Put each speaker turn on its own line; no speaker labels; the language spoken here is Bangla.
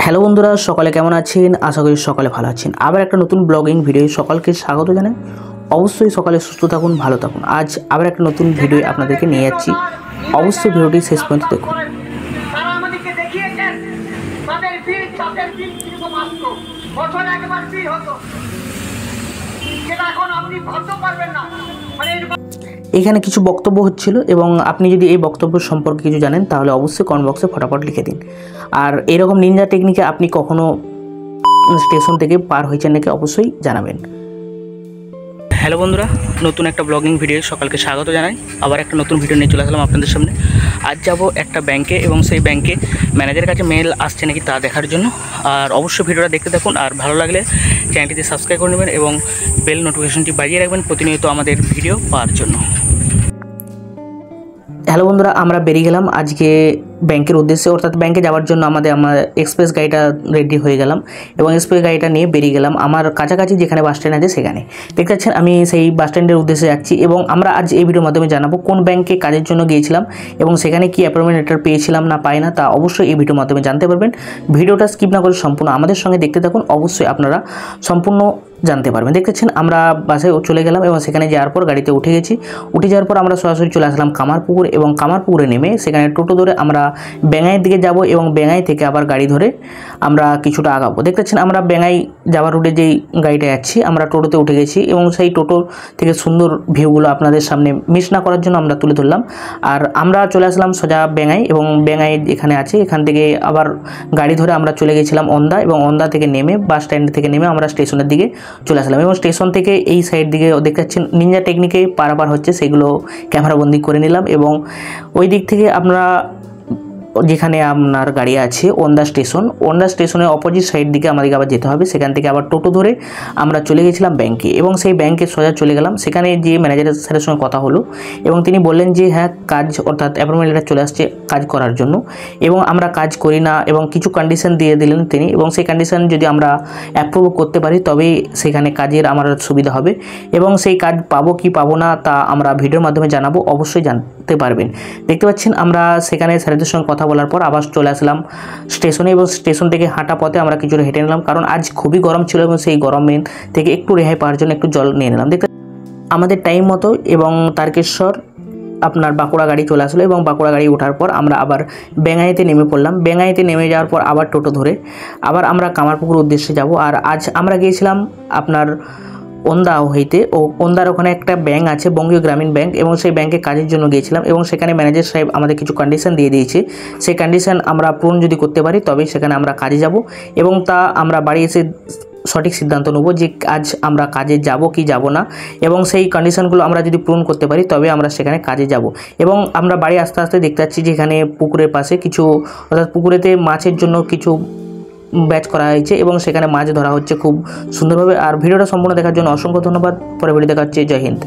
হ্যালো বন্ধুরা, সকালে কেমন আছেন? আশা করি সকালে ভালো আছেন। আবার একটা নতুন ব্লগিং ভিডিও সকালকে স্বাগত জানাই। অবশ্যই সকালে সুস্থ থাকুন, ভালো থাকুন। আজ আবার একটা নতুন ভিডিও আপনাদেরকে নিয়ে যাচ্ছি। অবশ্যই ভিডিওটি শেষ পর্যন্ত দেখুন।
তারা আমাদেরকে দেখিয়েছেন তাদের বীর চাষের বীর কিন্তু মাত্র বছর একবার বীর হতো, সেটা এখন আপনি ভাবতে পারবেন না। মানে
এখানে কিছু বক্তব্য হচ্ছিল এবং আপনি যদি এই বক্তব্য সম্পর্কে কিছু জানেন তাহলে অবশ্যই কমেন্ট বক্সে ফটাফট লিখে দিন। আর এরকম নিনজা টেকনিকে আপনি কখনো স্টেশন থেকে পার হয়েছেন নাকি অবশ্যই জানাবেন। হ্যালো বন্ধুরা, নতুন একটা ব্লগিং ভিডিও সকালকে স্বাগত জানাই। আবার একটা নতুন ভিডিও নিয়ে চলে আসলাম আপনাদের সামনে। আজ যাব একটা ব্যাংকে এবং সেই ব্যাংকে ম্যানেজারের কাছে মেল আসছে নাকি তা দেখার জন্য। আর অবশ্যই ভিডিওটা দেখতে থাকুন, আর ভালো লাগলে চ্যানেলটিতে সাবস্ক্রাইব করে নেবেন এবং বেল নোটিফিকেশনটি বাজিয়ে রাখবেন প্রতিনিয়ত আমাদের ভিডিও পাওয়ার জন্য। হ্যালো বন্ধুরা, আমরা বেরিয়ে গেলাম আজকে ব্যাংকের উদ্দেশ্যে, অর্থাৎ ব্যাংকে যাওয়ার জন্য আমার এক্সপ্রেস গাড়িটা রেডি হয়ে গেলাম এবং এক্সপ্রেস গাড়িটা নিয়ে বেরিয়ে গেলাম আমার কাছাকাছি যেখানে বাস স্ট্যান্ড আছে সেখানে। দেখতে পাচ্ছেন আমি সেই বাস স্ট্যান্ডের উদ্দেশ্যে যাচ্ছি এবং আমরা আজ এই ভিডিওর মাধ্যমে জানাবো কোন ব্যাংকে কাজের জন্য গিয়েছিলাম এবং সেখানে কি অ্যাপয়েন্টমেন্ট লেটার পেয়েছিলাম না পাই না তা অবশ্যই এই ভিডিওর মাধ্যমে জানতে পারবেন। ভিডিওটা স্কিপ না করে সম্পূর্ণ আমাদের সঙ্গে দেখতে থাকুন, অবশ্যই আপনারা সম্পূর্ণ জানতে পারবেন। দেখতেছেন আমরা বাসে চলে গেলাম এবং সেখানে যাওয়ার পর গাড়িতে উঠে গেছি। উঠে যাওয়ার পর আমরা সরাসরি চলে আসলাম কামারপুকুর এবং কামারপুকুরে নেমে সেখানে টোটো ধরে আমরা বেঙ্গাইয়ের দিকে যাব এবং বেঙ্গাই থেকে আবার গাড়ি ধরে আমরা কিছুটা আগাবো। দেখতেছেন আমরা বেঙ্গাই যাওয়ার রুটে যেই গাড়িটা যাচ্ছি আমরা টোটোতে উঠে গেছি এবং সেই টোটো থেকে সুন্দর ভিউগুলো আপনাদের সামনে মিস না করার জন্য আমরা তুলে ধরলাম। আর আমরা চলে আসলাম সোজা বেঙ্গাই এবং বেঙ্গাই এখানে আছে, এখান থেকে আবার গাড়ি ধরে আমরা চলে গেছিলাম ওন্দা এবং ওন্দা থেকে নেমে বাস স্ট্যান্ড থেকে নেমে আমরা স্টেশনের দিকে চলে আসলাম এবং স্টেশন থেকে এই সাইড দিকে দেখতে পাচ্ছেন নিনজা টেকনিকে পারাপার হচ্ছে, সেগুলো ক্যামেরাবন্দি করে নিলাম এবং ওই দিক থেকে আমরা যেখানে আপনার গাড়ি আছে ওন্দা স্টেশনের অপোজিট সাইড দিকে আমাদেরকে আবার যেতে হবে। সেখান থেকে আবার টোটো ধরে আমরা চলে গেছিলাম ব্যাংকে এবং সেই ব্যাংকে সোজা চলে গেলাম। সেখানে যে ম্যানেজারের স্যারের সঙ্গে কথা হলো এবং তিনি বললেন যে হ্যাঁ কাজ অর্থাৎ অ্যাপয়েন্টমেন্ট লেটার চলে আসছে কাজ করার জন্য এবং আমরা কাজ করি না এবং কিছু কন্ডিশন দিয়ে দিলেন তিনি এবং সেই কন্ডিশন যদি আমরা অ্যাপ্রুভ করতে পারি তবেই সেখানে কাজের আমার সুবিধা হবে এবং সেই কাজ পাবো কি পাবো না তা আমরা ভিডিওর মাধ্যমে জানাবো, অবশ্যই জানতে পারবেন। দেখতে পাচ্ছেন আমরা সেখানে স্যারেদের সঙ্গে কথা বলার পর আবার চলে আসলাম স্টেশনে এবং স্টেশন থেকে হাঁটা পথে আমরা কিছুটা হেঁটে নিলাম, কারণ আজ খুবই গরম ছিল এবং সেই গরমের থেকে একটু রেহাই পাওয়ার জন্য একটু জল নিয়ে নিলাম। দেখতে আমাদের টাইম মতো এবং তারকেশ্বর আপনার বাঁকুড়া গাড়ি চলে আসলো এবং বাঁকুড়া গাড়ি ওঠার পর আমরা আবার বেঙ্গাইতে নেমে পড়লাম। বেঙ্গাইতে নেমে যাওয়ার পর আবার টোটো ধরে আবার আমরা কামারপুকুর উদ্দেশ্যে যাব। আর আজ আমরা গিয়েছিলাম আপনার ওন্দা হইতে ওন্দার ওখানে একটা ব্যাংক আছে বঙ্গীয় গ্রামীণ ব্যাংক এবং সেই ব্যাংকে কাজের জন্য গিয়েছিলাম এবং সেখানে ম্যানেজার সাহেব আমাদের কিছু কন্ডিশন দিয়ে দিয়েছে। সেই কন্ডিশন আমরা পূরণ যদি করতে পারি তবেই সেখানে আমরা কাজে যাব এবং তা আমরা বাড়ি এসে সঠিক সিদ্ধান্ত নেব যে আজ আমরা কাজে যাব কি যাব না এবং সেই কন্ডিশনগুলো আমরা যদি পূরণ করতে পারি তবে আমরা সেখানে কাজে যাব। এবং আমরা বাড়ি আস্তে আস্তে দেখতে পাচ্ছি যে এখানে পুকুরের পাশে কিছু অর্থাৎ পুকুরেতে মাছের জন্য কিছু ব্যাচ করা হয়েছে এবং সেখানে মাছ ধরা হচ্ছে খুব সুন্দরভাবে। আর ভিডিওটা সম্পূর্ণ দেখার জন্য অসংখ্য ধন্যবাদ। পরে ভিডিও দেখা হচ্ছে। জয় হিন্দ।